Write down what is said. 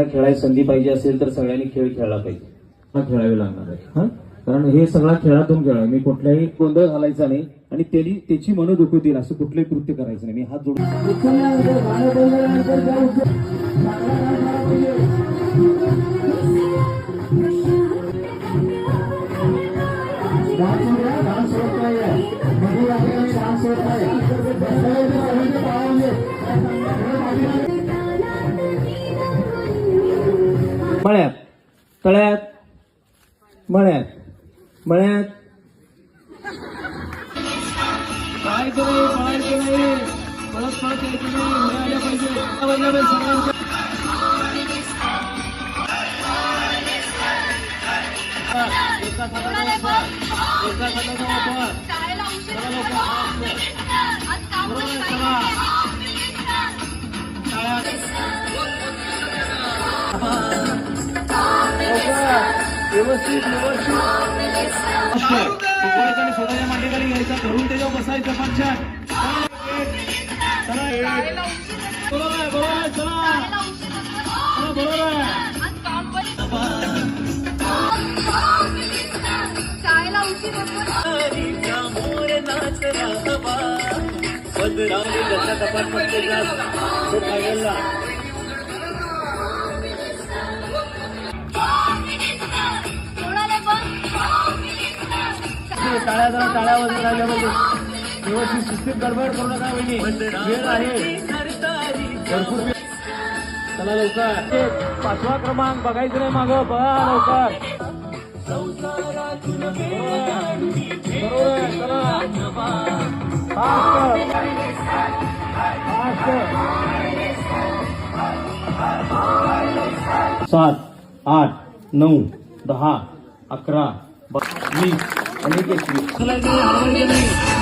खेळायची संधी पाहिजे असेल तर सगळ्यांनी खेळ खेळला पाहिजे, खेळावे लागणार आहे. कारण हे सगळा खेळातून खेळ आहे. मी कुठल्याही गोंधळ घालायचा नाही आणि त्याची मनोदुखी येईल असं कुठलंही कृत्य करायचं नाही. मी हात जोडून मळ्यात तळ्यात मळ्यात मळ्यात पळायचं नाही, पळायचं नाही, पळत पळत यायचं नाही, मिळाल्या पाहिजे सगळ्यांच्या. एका खात्याचा वापर व्यवस्थित आणि स्वतःच्या मांडीखाली घ्यायचा, धरून त्याच्यावर बसायचं. पंचायत बरोबर आहे, बरोबर आहे, चला बरोबर आहे. टाळ्या जरा टाळ्या वाजून राहिल्या पाहिजे. व्यवस्थित शिस्तीत गडबड करू नका वहिनी, वेळ आहे भरपूर. चला लवकर, 5वा क्रमांक बघायचं नाही मागं, बघा लवकर. बरोबर चला. 7, 8, 9, 10, 11, 20 आणि 21.